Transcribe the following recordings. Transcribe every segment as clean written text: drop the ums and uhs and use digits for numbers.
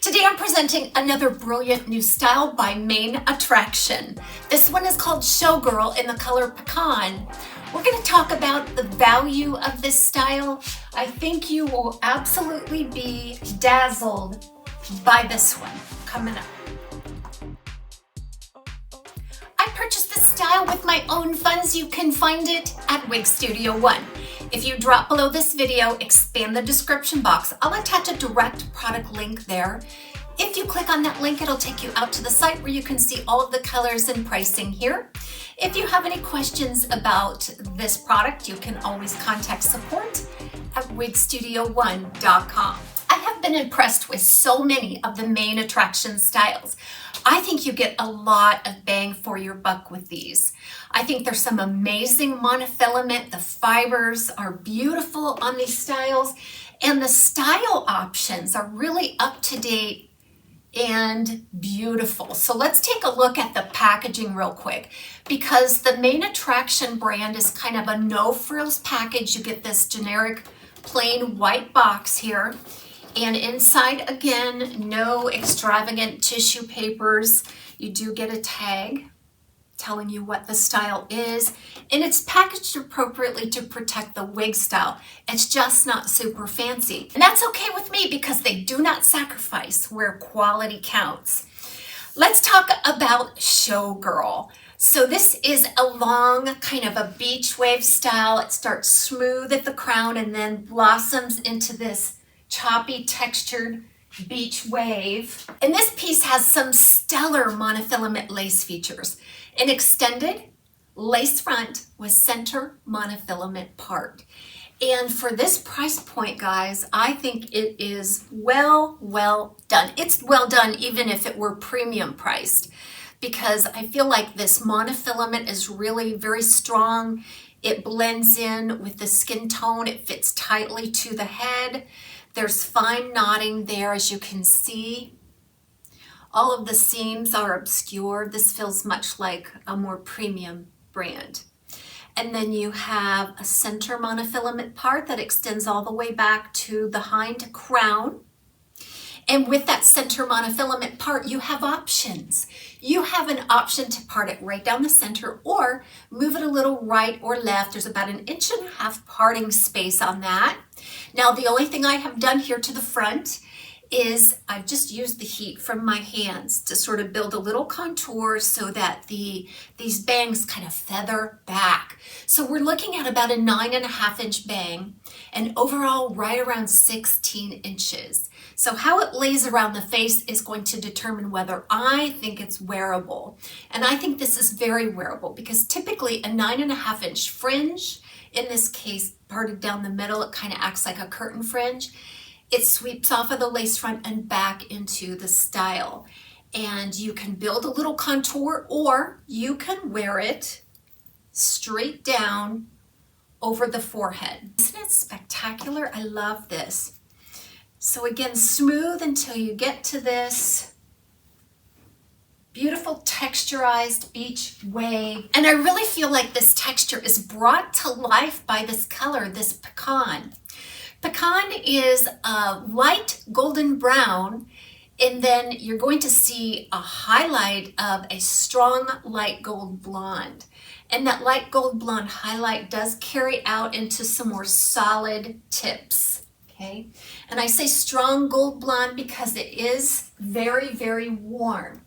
Today I'm presenting another brilliant new style by Mane Attraction. This one is called Showgirl in the color Pecan. We're going to talk about the value of this style. I think you will absolutely be dazzled by this one coming up. I purchased this style with my own funds. You can find it at Wig Studio One. If you drop below this video, expand the description box. I'll attach a direct product link there. If you click on that link, it'll take you out to the site where you can see all of the colors and pricing here. If you have any questions about this product, you can always contact support at wigstudio1.com. I have been impressed with so many of the Mane Attraction styles. I think you get a lot of bang for your buck with these. I think there's some amazing monofilament. The fibers are beautiful on these styles, and the style options are really up to date and beautiful. So let's take a look at the packaging real quick, because the Mane Attraction brand is kind of a no frills package. You get this generic plain white box here. And inside, again, no extravagant tissue papers. You do get a tag telling you what the style is, and it's packaged appropriately to protect the wig style. It's just not super fancy. And that's okay with me because they do not sacrifice where quality counts. Let's talk about Showgirl. So this is a long kind of a beach wave style. It starts smooth at the crown and then blossoms into this choppy textured beach wave. And this piece has some stellar monofilament lace features. An extended lace front with center monofilament part. And for this price point, guys, I think it is well done. It's well done even if it were premium priced, because I feel like this monofilament is really very strong. It blends in with the skin tone. It fits tightly to the head. There's fine knotting there, as you can see. All of the seams are obscured. This feels much like a more premium brand. And then you have a center monofilament part that extends all the way back to the hind crown. And with that center monofilament part, you have options. You have an option to part it right down the center or move it a little right or left. There's about 1.5 inches parting space on that. Now, the only thing I have done here to the front is I've just used the heat from my hands to sort of build a little contour so that these bangs kind of feather back. So we're looking at about a 9.5 inch bang and overall right around 16 inches. So how it lays around the face is going to determine whether I think it's wearable. And I think this is very wearable because typically a 9.5 inch fringe, in this case parted down the middle, it kind of acts like a curtain fringe. It sweeps off of the lace front and back into the style. And you can build a little contour or you can wear it straight down over the forehead. Isn't it spectacular? I love this. So again, smooth until you get to this beautiful texturized beach wave. And I really feel like this texture is brought to life by this color, this pecan. Pecan is a light golden brown, and then you're going to see a highlight of a strong light gold blonde. And that light gold blonde highlight does carry out into some more solid tips, okay? And I say strong gold blonde because it is very warm.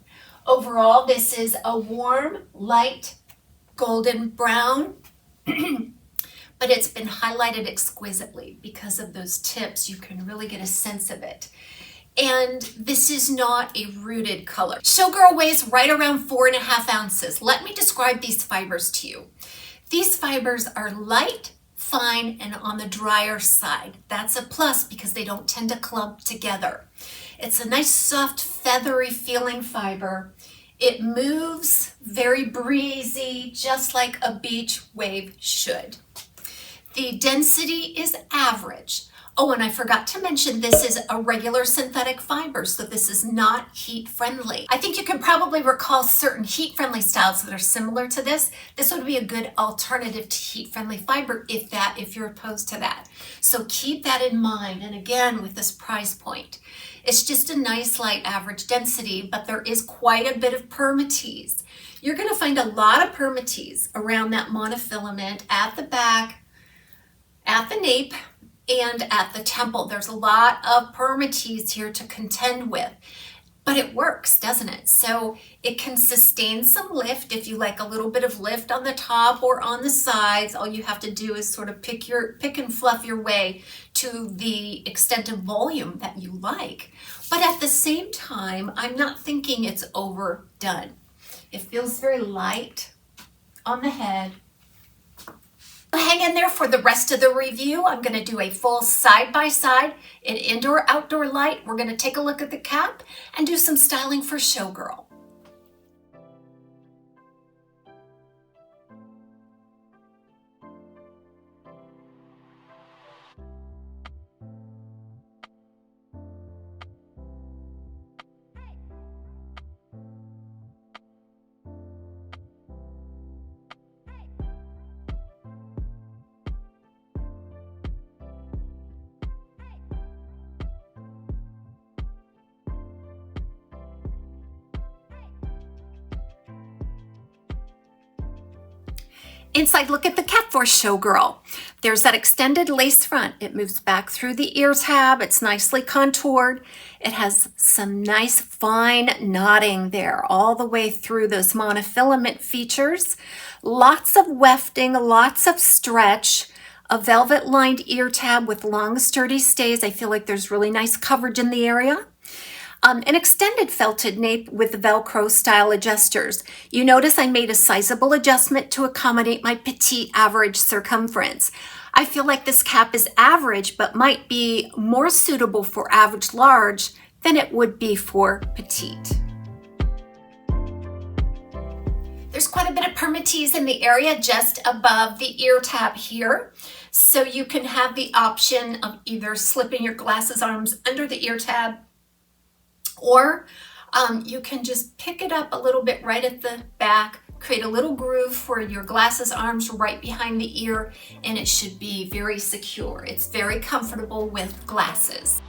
Overall, this is a warm, light golden brown. But it's been highlighted exquisitely because of those tips. You can really get a sense of it. And this is not a rooted color. Showgirl weighs right around 4.5 ounces. Let me describe these fibers to you. These fibers are light, fine, and on the drier side. That's a plus because they don't tend to clump together. It's a nice, soft, feathery feeling fiber. It moves very breezy, just like a beach wave should. The density is average. Oh, and I forgot to mention this is a regular synthetic fiber, so this is not heat friendly. I think you can probably recall certain heat friendly styles that are similar to this. This would be a good alternative to heat friendly fiber if you're opposed to that. So keep that in mind. And again, with this price point, it's just a nice light average density, but there is quite a bit of permatease. You're going to find a lot of permatease around that monofilament at the back, at the nape, and at the temple. There's a lot of permatease here to contend with, but it works, doesn't it? So it can sustain some lift. If you like a little bit of lift on the top or on the sides, all you have to do is sort of pick and fluff your way to the extent of volume that you like. But at the same time, I'm not thinking it's overdone. It feels very light on the head. Hang in there for the rest of the review. I'm going to do a full side-by-side in indoor-outdoor light. We're going to take a look at the cap and do some styling for Showgirl. Inside look at the cap for Showgirl. There's that extended lace front. It moves back through the ear tab. It's nicely contoured. It has some nice fine knotting there all the way through those monofilament features. Lots of wefting, lots of stretch, a velvet lined ear tab with long sturdy stays. I feel like there's really nice coverage in the area. An extended felted nape with Velcro style adjusters. You notice I made a sizable adjustment to accommodate my petite average circumference. I feel like this cap is average, but might be more suitable for average large than it would be for petite. There's quite a bit of permatease in the area just above the ear tab here. So you can have the option of either slipping your glasses arms under the ear tab, or you can just pick it up a little bit right at the back, create a little groove for your glasses arms right behind the ear, and it should be very secure. It's very comfortable with glasses.